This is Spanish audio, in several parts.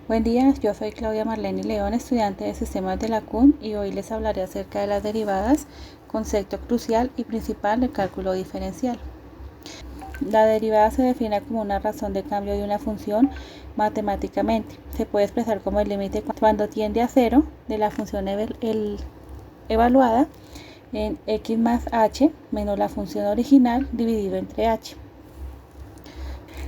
Buen día, yo soy Claudia Marlene León, estudiante de Sistemas de la CUN, y hoy les hablaré acerca de las derivadas, concepto crucial y principal del cálculo diferencial. La derivada se define como una razón de cambio de una función matemáticamente. Se puede expresar como el límite cuando tiende a cero de la función evaluada en x más h menos la función original dividido entre h.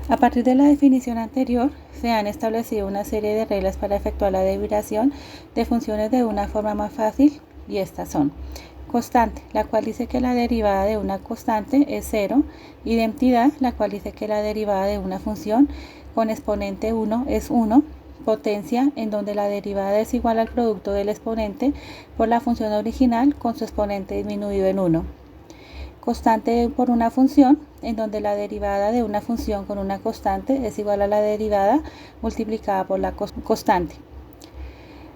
A partir de la definición anterior, se han establecido una serie de reglas para efectuar la derivación de funciones de una forma más fácil, y estas son: constante, la cual dice que la derivada de una constante es 0, identidad, la cual dice que la derivada de una función con exponente 1 es 1, potencia, en donde la derivada es igual al producto del exponente por la función original con su exponente disminuido en 1. Constante por una función, en donde la derivada de una función con una constante es igual a la derivada multiplicada por la constante.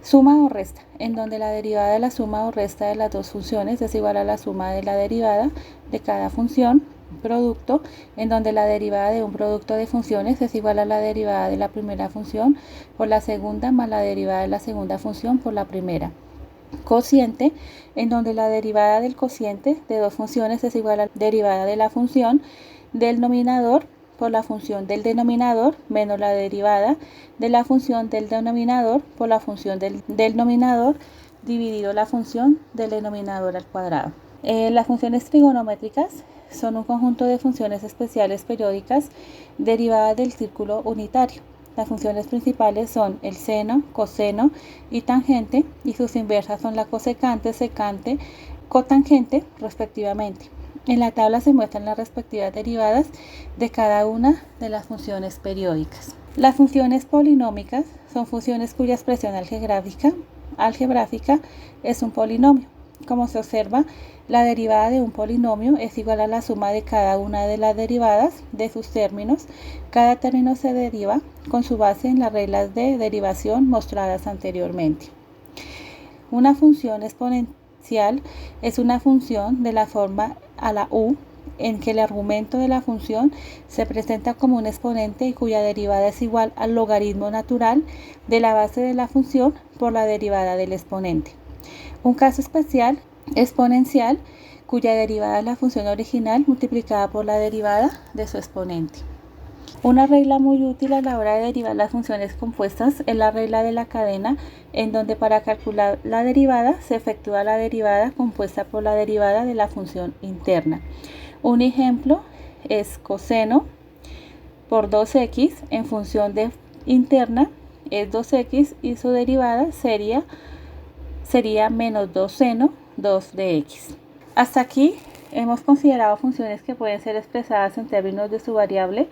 Suma o resta, en donde la derivada de la suma o resta de las dos funciones es igual a la suma de la derivada de cada función. Producto, en donde la derivada de un producto de funciones es igual a la derivada de la primera función por la segunda más la derivada de la segunda función por la primera. Cociente, en donde la derivada del cociente de dos funciones es igual a la derivada de la función del nominador por la función del denominador menos la derivada de la función del denominador por la función del nominador dividido la función del denominador al cuadrado. Las funciones trigonométricas son un conjunto de funciones especiales periódicas derivadas del círculo unitario. Las funciones principales son el seno, coseno y tangente, y sus inversas son la cosecante, secante, cotangente, respectivamente. En la tabla se muestran las respectivas derivadas de cada una de las funciones periódicas. Las funciones polinómicas son funciones cuya expresión algebraica es un polinomio. Como se observa, la derivada de un polinomio es igual a la suma de cada una de las derivadas de sus términos. Cada término se deriva con su base en las reglas de derivación mostradas anteriormente. Una función exponencial es una función de la forma a la u, en que el argumento de la función se presenta como un exponente y cuya derivada es igual al logaritmo natural de la base de la función por la derivada del exponente. Un caso especial exponencial, cuya derivada es la función original multiplicada por la derivada de su exponente. Una regla muy útil a la hora de derivar las funciones compuestas es la regla de la cadena, en donde para calcular la derivada se efectúa la derivada compuesta por la derivada de la función interna. Un ejemplo es coseno por 2x en función de interna es 2x y su derivada sería menos 2 seno 2 de x. Hasta aquí hemos considerado funciones que pueden ser expresadas en términos de su variable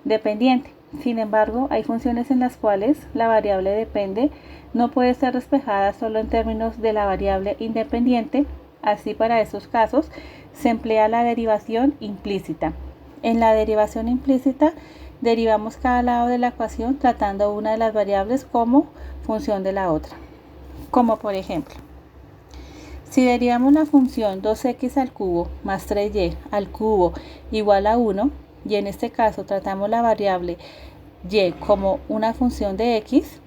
dependiente. Sin embargo, hay funciones en las cuales la variable depende no puede ser despejada solo en términos de la variable independiente. Así, para esos casos se emplea la derivación implícita. En la derivación implícita derivamos cada lado de la ecuación tratando una de las variables como función de la otra. Como por ejemplo, si derivamos la función 2x al cubo más 3y al cubo igual a 1, y en este caso tratamos la variable y como una función de x,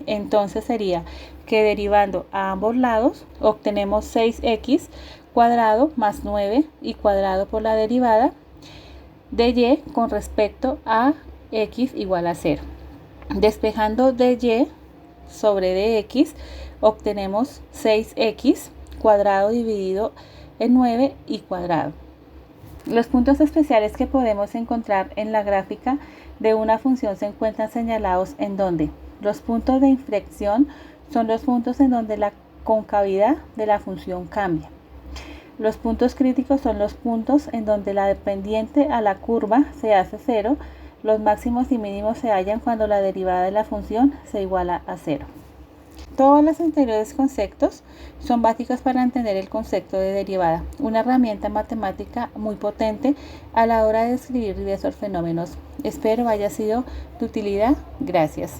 entonces sería que derivando a ambos lados obtenemos 6x cuadrado más 9 y cuadrado por la derivada de y con respecto a x igual a 0. Despejando de y sobre de x, obtenemos 6x cuadrado dividido en 9 y cuadrado. Los puntos especiales que podemos encontrar en la gráfica de una función se encuentran señalados en donde los puntos de inflexión son los puntos en donde la concavidad de la función cambia. Los puntos críticos son los puntos en donde la dependiente a la curva se hace 0. Los máximos y mínimos se hallan cuando la derivada de la función se iguala a 0. Todos los anteriores conceptos son básicos para entender el concepto de derivada, una herramienta matemática muy potente a la hora de describir diversos fenómenos. Espero haya sido de utilidad. Gracias.